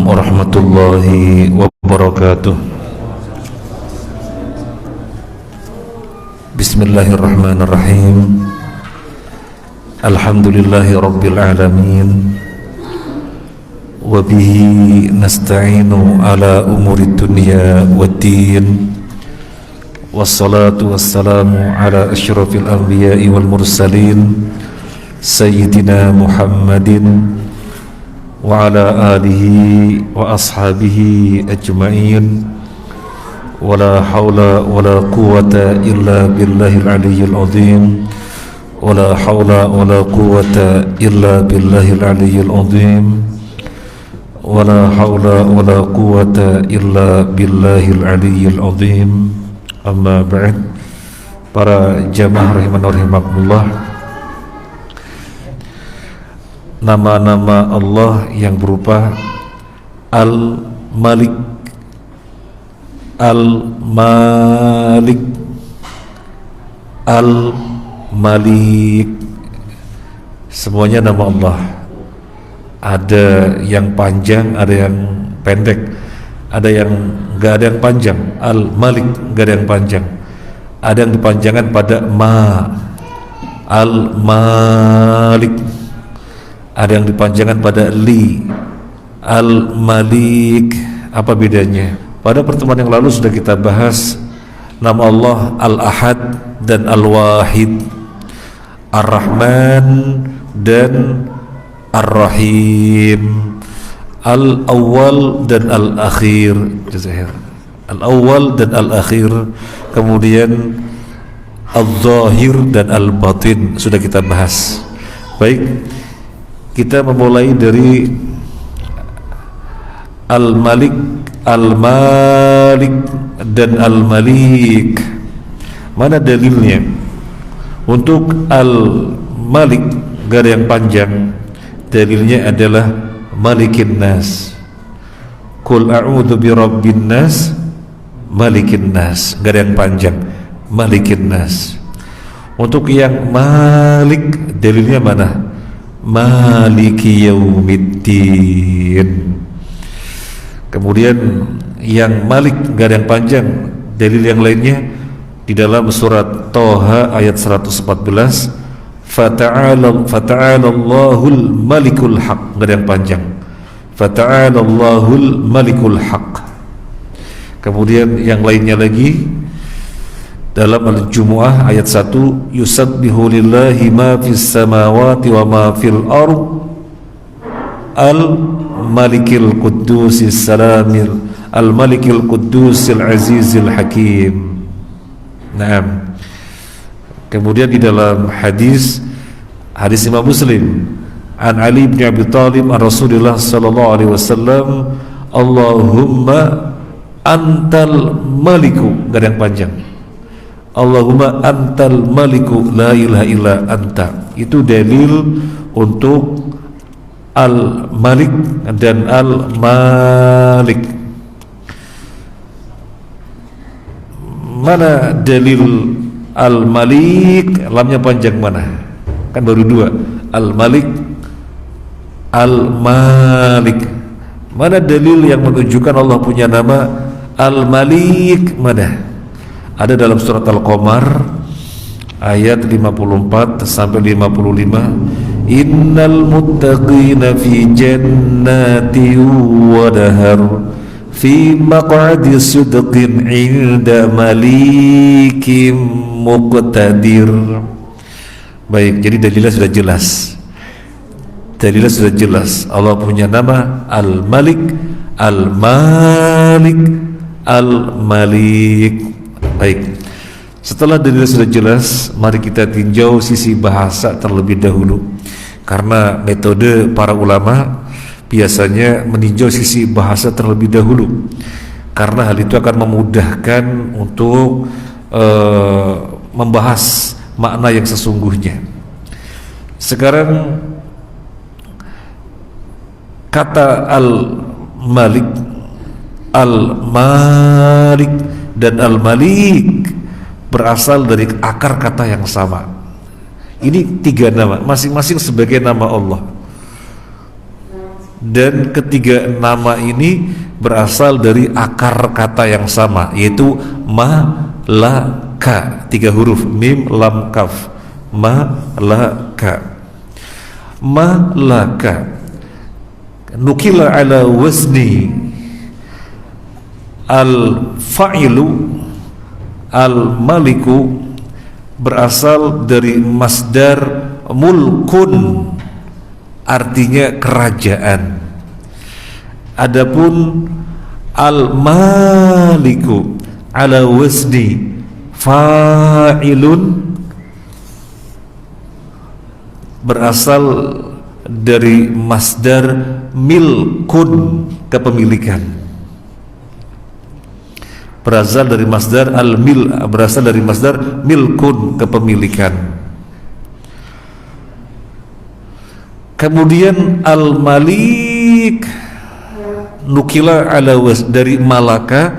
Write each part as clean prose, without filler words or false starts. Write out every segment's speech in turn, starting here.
warahmatullahi wabarakatuh. Bismillahirrahmanirrahim. Alhamdulillahi rabbil alamin. Wabihi nasta'inu ala umuri dunya waddin. Wassalatu wassalamu ala asyrafil anbiya'i wal mursalin Sayyidina Muhammadin wa ala alihi wa ashabihi ajma'in. Wala hawla wala quwwata illa billahil aliyyil azim. Wala hawla wala quwwata illa billahil aliyyil azim. Wala hawla wala quwwata illa billahil aliyyil azim. Amma ba'd. Para jamaah rahiman wa rahimakumullah, nama-nama Allah yang berupa Al-Malik, Al-Malik, Al-Malik, semuanya nama Allah. Ada yang panjang, ada yang pendek, ada yang enggak ada yang panjang. Al-Malik enggak ada yang panjang. Ada yang dipanjangkan pada ma, Al-Malik. Ada yang dipanjangkan pada li, Al-Malik. Apa bedanya? Pada pertemuan yang lalu sudah kita bahas nama Allah Al-Ahad dan Al-Wahid, Ar-Rahman dan Ar-Rahim, Al-Awwal dan Al-Akhir. Al-Awwal dan Al-Akhir. Kemudian Al-Zahir dan Al-Batin sudah kita bahas. Baik, kita memulai dari Al-Malik, Al-Malik dan Al-Malik. Mana dalilnya? Untuk Al-Malik gak ada yang panjang. Dalilnya adalah Malikin Nas. Qul a'udzu birabbin nas, Malikin Nas. Gak ada yang panjang. Malikin Nas. Untuk yang Malik, dalilnya mana? Maliki yaumiddin. Kemudian yang Malik gak ada yang panjang. Dalil yang lainnya di dalam surat Toha ayat 114, Fata'ala Allahul Malikul Haq. Gak ada yang panjang. Fata'ala Allahul Malikul Haq. Kemudian yang lainnya lagi dalam Al-Jumu'ah ayat 1, yusabbihu lillahi ma fis samawati wa ma fil ard al-malikil quddusis salamil al-malikil quddusil azizil hakim. Naam. Kemudian di dalam hadis Imam Muslim an Ali bin Abi Thalib an Rasulullah sallallahu alaihi wasallam, Allahumma antal maliku. Gak ada yang panjang. Allahumma antal maliku la ilaha illa anta. Itu dalil untuk Al-Malik dan Al-Malik. Mana dalil Al-Malik? Lamnya panjang mana? Kan baru dua. Al-Malik, Al-Malik. Mana dalil yang menunjukkan Allah punya nama Al-Malik? Mana? Ada dalam surat Al-Qamar ayat 54 sampai 55. Innal muttaqina fi jannati wa nahar fi maq'adi sidqin 'inda malikim muqtadir. Baik, jadi dalilnya sudah jelas. Dalilnya sudah jelas. Allah punya nama Al-Malik, Al-Malik, Al-Malik. Baik, setelah dalil sudah jelas, mari kita tinjau sisi bahasa terlebih dahulu. Karena metode para ulama biasanya meninjau sisi bahasa terlebih dahulu, karena hal itu akan memudahkan untuk membahas makna yang sesungguhnya. Sekarang kata Al-Malik, Al-Malik dan Al-Malik berasal dari akar kata yang sama. Ini tiga nama, masing-masing sebagai nama Allah. dan ketiga nama ini berasal dari akar kata yang sama, yaitu malaka, 3 huruf, mim lam kaf, malaka. Malaka nukila ala wazni al-fa'ilu al-maliku, berasal dari masdar mulkun, artinya kerajaan. Adapun al-maliku ala wazni fa'ilun, berasal dari masdar milkun, kepemilikan. Berasal dari masdar milkun, kepemilikan. Kemudian al-malik nukila ala dari malaka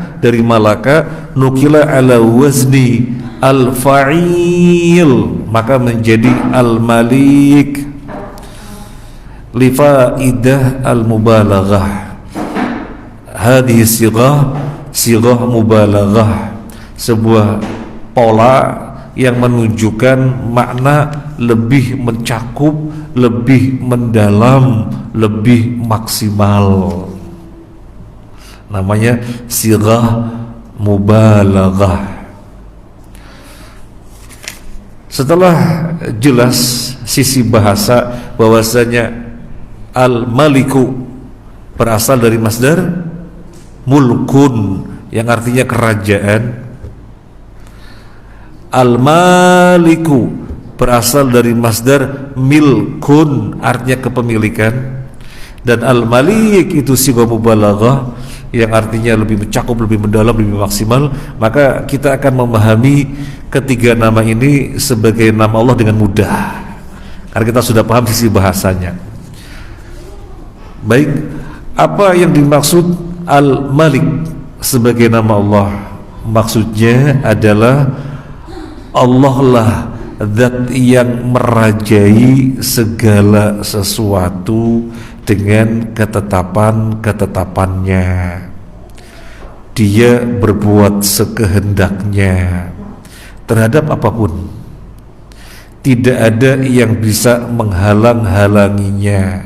nukila ala wazni al-fa'il, maka menjadi al-malik li faidah al-mubalaghah. Hadhihi sighah mubalaghah, sebuah pola yang menunjukkan makna lebih mencakup, lebih mendalam, lebih maksimal. Namanya sighah mubalaghah. Setelah jelas sisi bahasa bahwasanya al-maliku berasal dari masdar mulkun yang artinya kerajaan, al-maliku berasal dari masdar milkun, artinya kepemilikan, dan al-malik itu sighah mubalaghah yang artinya lebih mencakup, lebih mendalam, lebih maksimal. Maka kita akan memahami ketiga nama ini sebagai nama Allah dengan mudah, karena kita sudah paham sisi bahasanya. Baik, apa yang dimaksud al-malik sebagai nama Allah? Maksudnya adalah Allah lah zat yang merajai segala sesuatu dengan ketetapan-ketetapannya. Dia berbuat sekehendaknya terhadap apapun. Tidak ada yang bisa menghalang-halanginya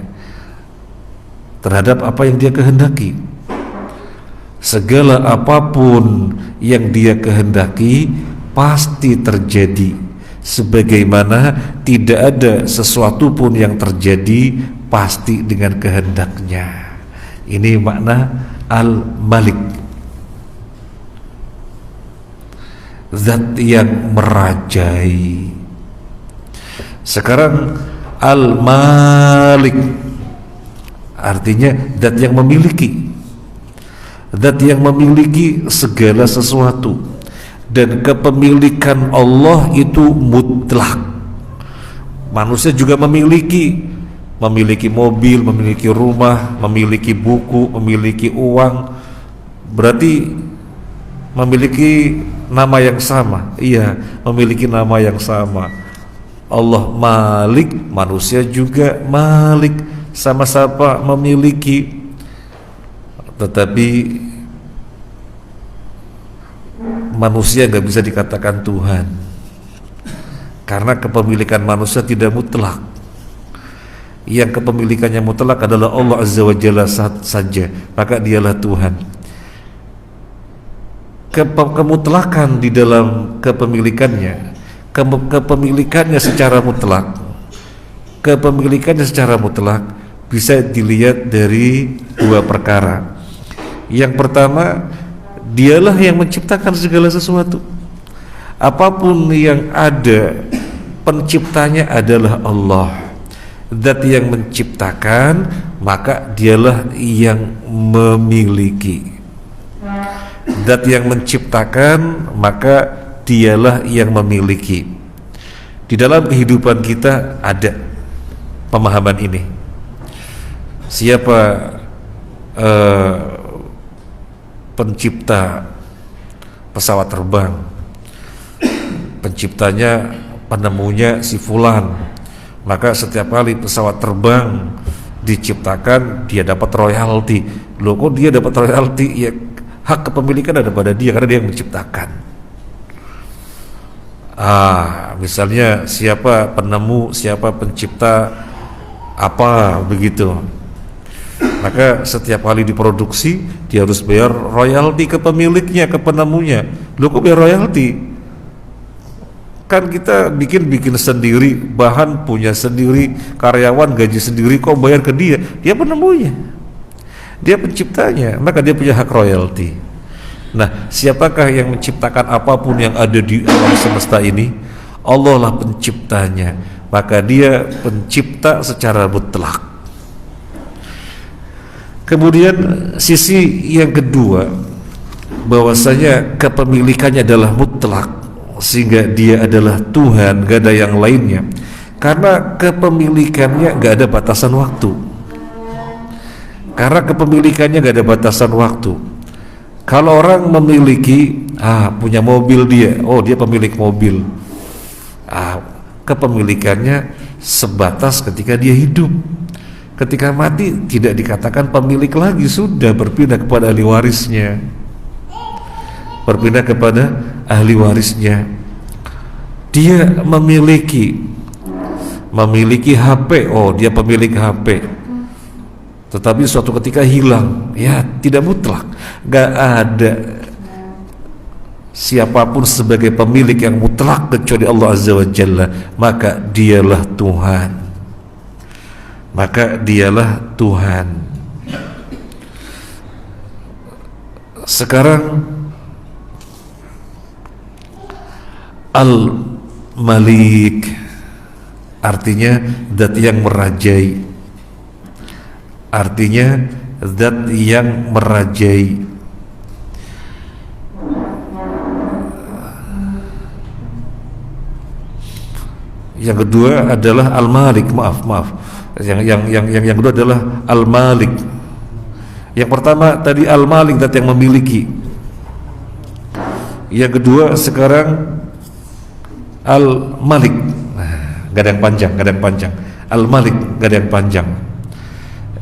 terhadap apa yang dia kehendaki. Segala apapun yang dia kehendaki pasti terjadi, sebagaimana tidak ada sesuatu pun yang terjadi pasti dengan kehendaknya. Ini makna al-malik, zat yang merajai. Sekarang al-malik artinya zat yang memiliki, zat yang memiliki segala sesuatu. Dan kepemilikan Allah itu mutlak. Manusia juga memiliki mobil, memiliki rumah, memiliki buku, memiliki uang. Berarti memiliki nama yang sama. Iya, memiliki nama yang sama. Allah Malik, manusia juga Malik, sama-sama memiliki. Tetapi manusia nggak bisa dikatakan Tuhan, karena kepemilikan manusia tidak mutlak. Yang kepemilikannya mutlak adalah Allah Azza wa Jalla saja, maka dialah Tuhan. Kemutlakan di dalam kepemilikannya, kepemilikannya secara mutlak, kepemilikannya secara mutlak bisa dilihat dari dua perkara. Yang pertama, dialah yang menciptakan segala sesuatu. Apapun yang ada, penciptanya adalah Allah. Zat yang menciptakan, maka dialah yang memiliki. Zat yang menciptakan, maka dialah yang memiliki. Di dalam kehidupan kita ada pemahaman ini. Siapa pencipta pesawat terbang? Penciptanya, penemunya si fulan. Maka setiap kali pesawat terbang diciptakan, dia dapat royalti. Loh, kok dia dapat royalti? Ya, hak kepemilikan ada pada dia karena dia yang menciptakan. Misalnya siapa penemu, siapa pencipta apa begitu, maka setiap kali diproduksi dia harus bayar royalti ke pemiliknya, ke penemunya. Loh, kok bayar royalti? Kan kita bikin sendiri, bahan punya sendiri, karyawan gaji sendiri, kok bayar ke dia? Dia penemunya, dia penciptanya, maka dia punya hak royalti. Nah, siapakah yang menciptakan apapun yang ada di alam semesta ini? Allah lah penciptanya, maka dia pencipta secara mutlak. Kemudian sisi yang kedua, bahwasanya kepemilikannya adalah mutlak, sehingga dia adalah Tuhan, gak ada yang lainnya. Karena kepemilikannya gak ada batasan waktu. Karena kepemilikannya gak ada batasan waktu. Kalau orang memiliki punya mobil dia, oh dia pemilik mobil, kepemilikannya sebatas ketika dia hidup. Ketika mati tidak dikatakan pemilik lagi, sudah berpindah kepada ahli warisnya. Berpindah kepada ahli warisnya. Dia memiliki HP, oh dia pemilik HP. Tetapi suatu ketika hilang, ya tidak mutlak. Gak ada siapapun sebagai pemilik yang mutlak kecuali Allah Azza wa Jalla. Maka dialah Tuhan. Maka dialah Tuhan. Sekarang Al-Malik artinya zat yang merajai. Artinya zat yang merajai. Yang kedua adalah Al-Malik, maaf. Yang kedua adalah Al-Malik. Yang pertama tadi Al-Malik, zat yang memiliki. Yang kedua sekarang Al-Malik, gak ada yang panjang. Al-Malik gak ada yang panjang,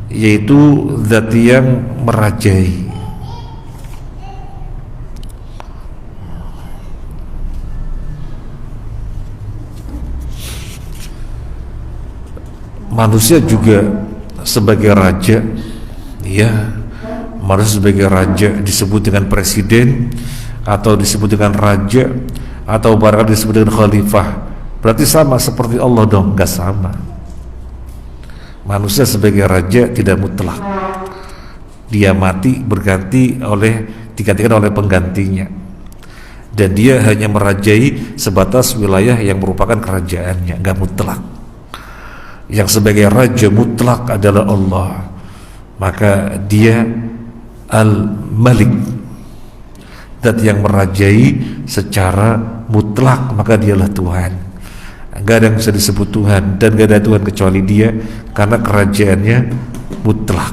yaitu zat yang merajai. Manusia juga sebagai raja, ya, manusia sebagai raja disebut dengan presiden, atau disebut dengan raja, atau barangkali disebut dengan khalifah. Berarti sama seperti Allah dong? Gak sama. Manusia sebagai raja tidak mutlak, dia mati digantikan oleh penggantinya, dan dia hanya merajai sebatas wilayah yang merupakan kerajaannya, gak mutlak. Yang sebagai raja mutlak adalah Allah, maka dia Al-Malik, zat yang merajai secara mutlak, maka dialah Tuhan. Gak ada yang bisa disebut Tuhan, dan gak ada Tuhan kecuali dia, karena kerajaannya mutlak.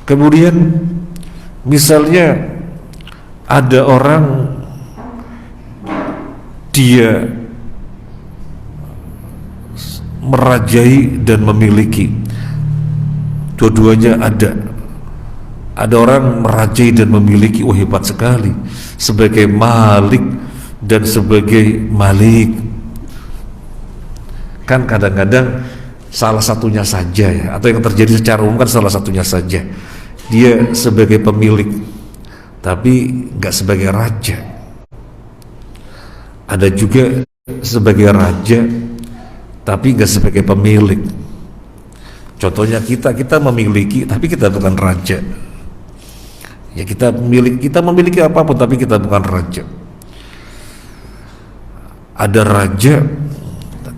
Kemudian misalnya ada orang, dia merajai dan memiliki, dua-duanya ada. Ada orang merajai dan memiliki, oh hebat sekali, sebagai Malik dan sebagai Malik. Kan kadang-kadang salah satunya saja, ya, atau yang terjadi secara umum kan salah satunya saja. Dia sebagai pemilik tapi nggak sebagai raja. Ada juga sebagai raja tapi nggak sebagai pemilik. Contohnya kita memiliki tapi kita bukan raja. Ya, kita memiliki apapun tapi kita bukan raja. Ada raja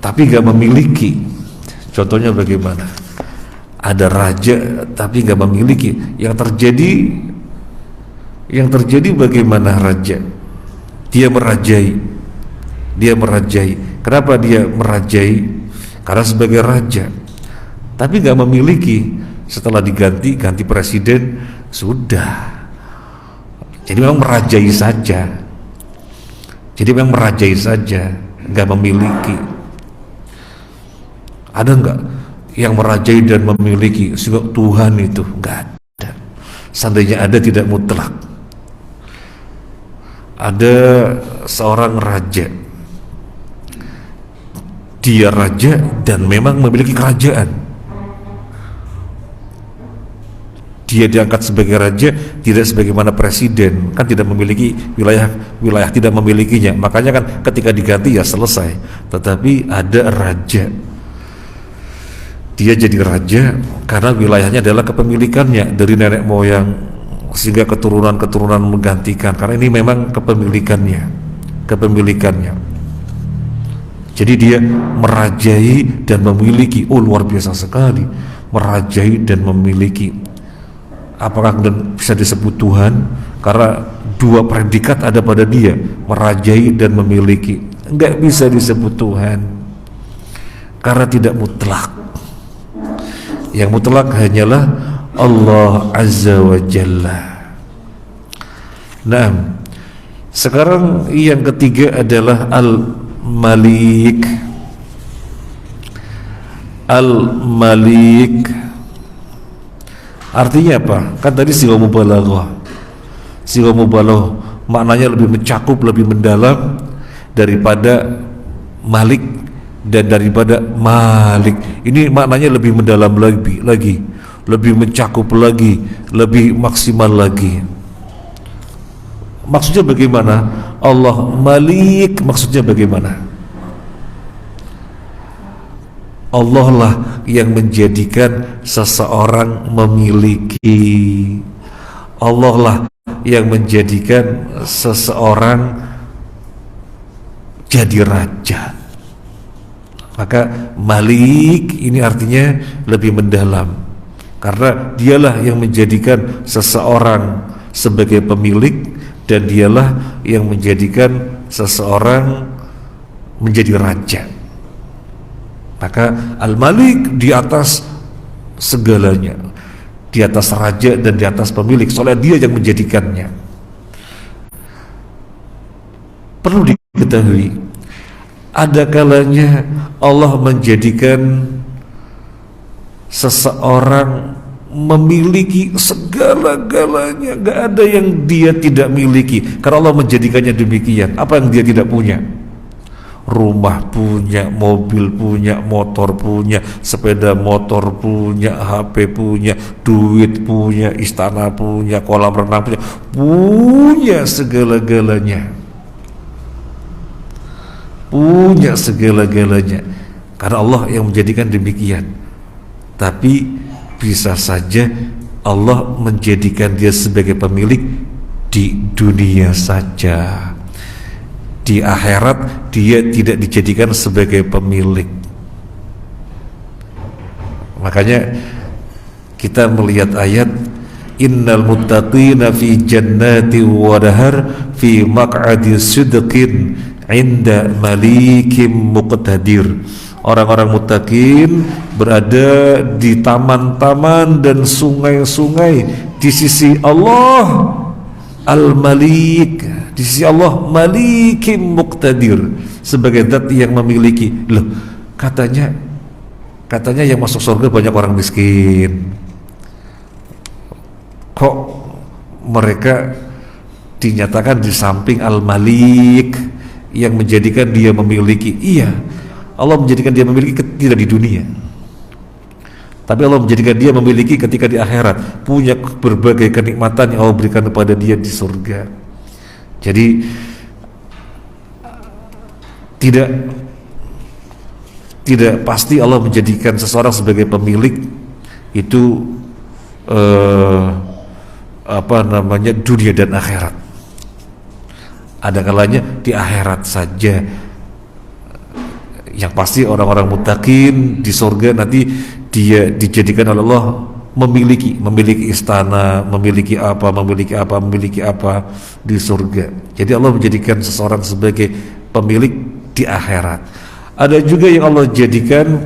tapi nggak memiliki. Contohnya bagaimana? Ada raja tapi nggak memiliki. Yang terjadi bagaimana raja? Dia merajai. Kenapa dia merajai? Karena sebagai raja, tapi nggak memiliki. Setelah ganti presiden, sudah. Jadi memang merajai saja, nggak memiliki. Ada nggak yang merajai dan memiliki sehingga Tuhan itu? Nggak ada. Seandainya ada, tidak mutlak. Ada seorang raja, dia raja dan memang memiliki kerajaan. Dia diangkat sebagai raja, tidak sebagaimana presiden, kan tidak memiliki wilayah tidak memilikinya. Makanya kan ketika diganti ya selesai. Tetapi ada raja, dia jadi raja karena wilayahnya adalah kepemilikannya dari nenek moyang, sehingga keturunan menggantikan, karena ini memang kepemilikannya. Jadi dia merajai dan memiliki. Luar biasa sekali, merajai dan memiliki. Apakah kemudian bisa disebut Tuhan? Karena dua predikat ada pada dia, merajai dan memiliki. Enggak bisa disebut Tuhan karena tidak mutlak. Yang mutlak hanyalah Allah Azza wa Jalla. Nah, sekarang yang ketiga adalah Al-Malik. Al-Malik artinya apa? Kan tadi sighah mubalaghah. Sighah mubalaghah maknanya lebih mencakup, lebih mendalam daripada Malik dan daripada Malik. Ini maknanya lebih mendalam lagi, lebih mencakup lagi, lebih maksimal lagi. Maksudnya bagaimana? Allah Malik maksudnya bagaimana? Allah lah yang menjadikan seseorang memiliki. Allah lah yang menjadikan seseorang jadi raja. Maka Malik ini artinya lebih mendalam, karena dialah yang menjadikan seseorang sebagai pemilik, dan dialah yang menjadikan seseorang menjadi raja. Maka Al-Malik di atas segalanya, di atas raja dan di atas pemilik, soalnya dia yang menjadikannya. Perlu diketahui, ada kalanya Allah menjadikan seseorang memiliki segala-galanya, gak ada yang dia tidak miliki, karena Allah menjadikannya demikian. Apa yang dia tidak punya? Rumah punya, mobil punya, motor punya, sepeda motor punya, HP punya, duit punya, istana punya, kolam renang punya segala-galanya. Punya segala-galanya karena Allah yang menjadikan demikian. Tapi bisa saja Allah menjadikan dia sebagai pemilik di dunia saja. Di akhirat dia tidak dijadikan sebagai pemilik. Makanya kita melihat ayat innal muttaqina fi jannati wa nahar fi maq'adi sidqin inda malikim muqtadir. Orang-orang muttaqin berada di taman-taman dan sungai-sungai di sisi Allah Al-Malik, di sisi Allah Malikim Muqtadir, sebagai zat yang memiliki. Loh, katanya yang masuk surga banyak orang miskin, kok mereka dinyatakan di samping Al-Malik yang menjadikan dia memiliki? Iya, Allah menjadikan dia memiliki tidak di dunia, tapi Allah menjadikan dia memiliki ketika di akhirat, punya berbagai kenikmatan yang Allah berikan kepada dia di surga. Jadi tidak pasti Allah menjadikan seseorang sebagai pemilik itu dunia dan akhirat. Ada kalanya di akhirat saja. Yang pasti orang-orang muttaqin di surga nanti dia dijadikan oleh Allah memiliki istana, memiliki apa di surga. Jadi Allah menjadikan seseorang sebagai pemilik di akhirat. Ada juga yang Allah jadikan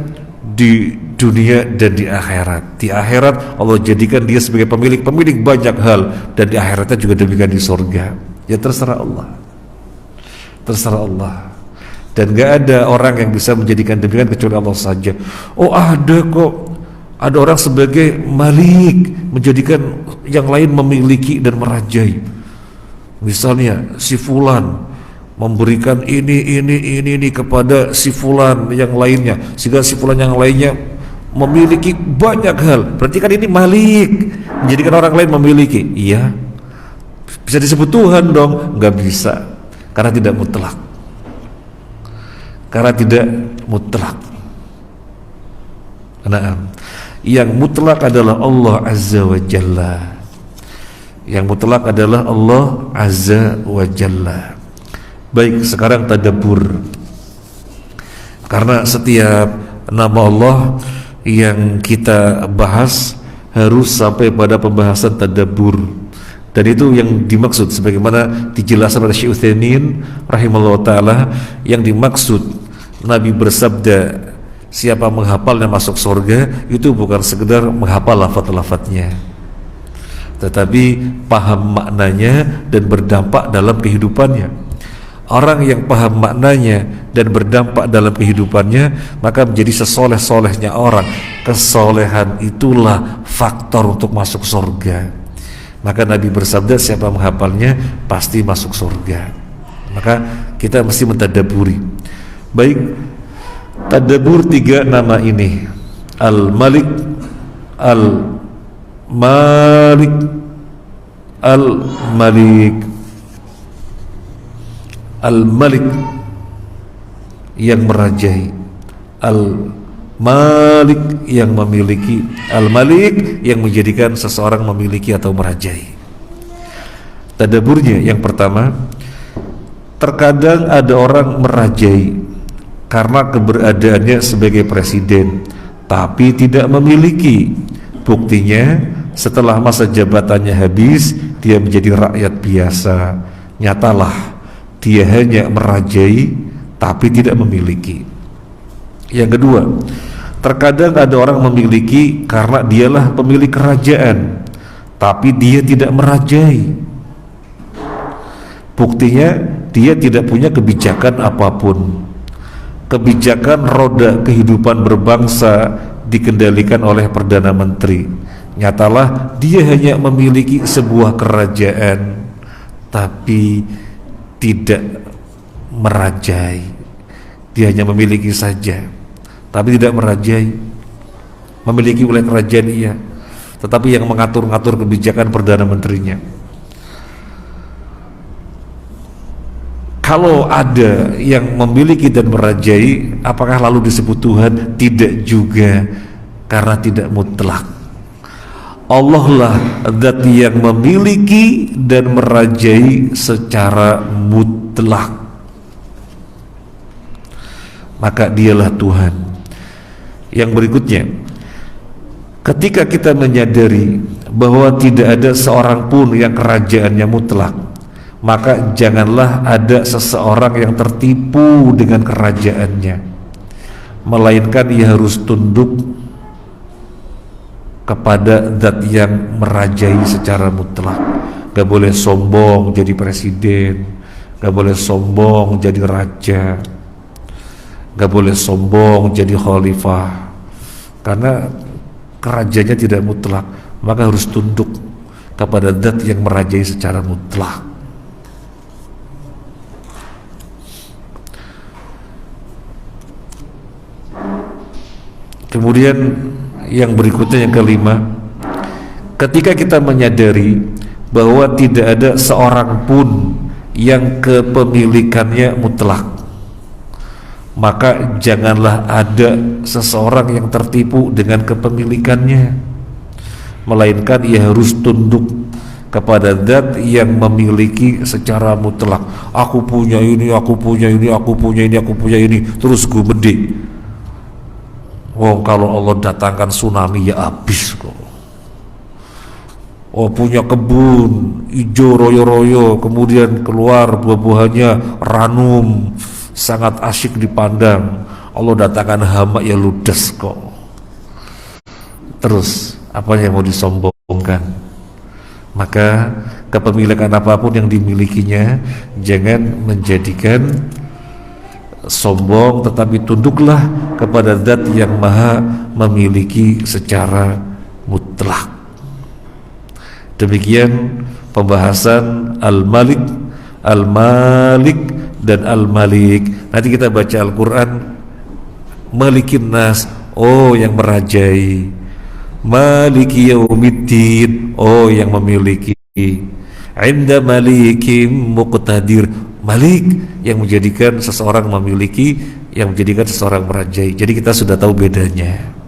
di dunia dan di akhirat. Di akhirat Allah jadikan dia sebagai pemilik banyak hal, dan di akhiratnya juga demikian di surga. Ya terserah Allah. dan gak ada orang yang bisa menjadikan demikian kecuali Allah saja. Oh ada kok, ada orang sebagai malik, menjadikan yang lain memiliki dan merajai. Misalnya si fulan memberikan ini kepada si fulan yang lainnya, sehingga si fulan yang lainnya memiliki banyak hal. Berarti kan ini malik, menjadikan orang lain memiliki. Iya, bisa disebut Tuhan dong? Nggak bisa, karena tidak mutlak. Karena tidak mutlak. Nah, yang mutlak adalah Allah Azza wa Jalla. Yang mutlak adalah Allah Azza wa Jalla. Baik, sekarang tadabbur. Karena setiap nama Allah yang kita bahas harus sampai pada pembahasan tadabbur, dan itu yang dimaksud sebagaimana dijelaskan oleh Syekh Utsaimin rahimahullah taala. Yang dimaksud Nabi bersabda siapa menghafalnya masuk surga, itu bukan sekedar menghafal lafaz-lafaznya, tetapi paham maknanya dan berdampak dalam kehidupannya. Orang yang paham maknanya dan berdampak dalam kehidupannya, maka menjadi sesoleh-solehnya orang. Kesolehan itulah faktor untuk masuk surga. Maka Nabi bersabda siapa menghafalnya pasti masuk surga. Maka kita mesti mentadaburi. Baik, tadabur 3 nama ini: Al-Malik, Al-Malik, Al-Malik. Al-Malik yang merajai, Al-Malik yang memiliki, Al-Malik yang menjadikan seseorang memiliki atau merajai. Tadaburnya yang pertama, terkadang ada orang merajai karena keberadaannya sebagai presiden, tapi tidak memiliki. Buktinya setelah masa jabatannya habis, dia menjadi rakyat biasa. Nyatalah dia hanya merajai tapi tidak memiliki. Yang kedua, terkadang ada orang memiliki karena dialah pemilik kerajaan, tapi dia tidak merajai. Buktinya dia tidak punya kebijakan apapun. Kebijakan roda kehidupan berbangsa dikendalikan oleh Perdana Menteri. Nyatalah dia hanya memiliki sebuah kerajaan tapi tidak merajai. Dia hanya memiliki saja tapi tidak merajai. Memiliki oleh kerajaan iya, tetapi yang mengatur-ngatur kebijakan Perdana Menterinya. Kalau ada yang memiliki dan merajai, apakah lalu disebut Tuhan? Tidak juga, karena tidak mutlak. Allah lah zat yang memiliki dan merajai secara mutlak, maka dialah Tuhan. Yang berikutnya, ketika kita menyadari bahwa tidak ada seorang pun yang kerajaannya mutlak, maka janganlah ada seseorang yang tertipu dengan kerajaannya, melainkan ia harus tunduk kepada zat yang merajai secara mutlak. Gak boleh sombong jadi presiden, gak boleh sombong jadi raja, gak boleh sombong jadi khalifah, karena kerajaannya tidak mutlak. Maka harus tunduk kepada zat yang merajai secara mutlak. Kemudian yang berikutnya, yang kelima, ketika kita menyadari bahwa tidak ada seorang pun yang kepemilikannya mutlak, maka janganlah ada seseorang yang tertipu dengan kepemilikannya, melainkan ia harus tunduk kepada zat yang memiliki secara mutlak. Aku punya ini, aku punya ini, aku punya ini, aku punya ini, terus gumede. Oh, kalau Allah datangkan tsunami ya habis kok. Oh, punya kebun hijau royo-royo, kemudian keluar buah-buahannya ranum, sangat asyik dipandang. Allah datangkan hama ya ludes kok. Terus apa yang mau disombongkan? Maka kepemilikan apapun yang dimilikinya jangan menjadikan sombong, tetapi tunduklah kepada zat yang maha memiliki secara mutlak. Demikian pembahasan Al-Malik, Al-Malik dan Al-Malik. Nanti kita baca Al-Quran, Malikin Nas, oh yang merajai, Maliki Yaumiddin, oh yang memiliki, Inda Malikim Muqtadir, Malik yang menjadikan seseorang memiliki, yang menjadikan seseorang merajai. Jadi kita sudah tahu bedanya.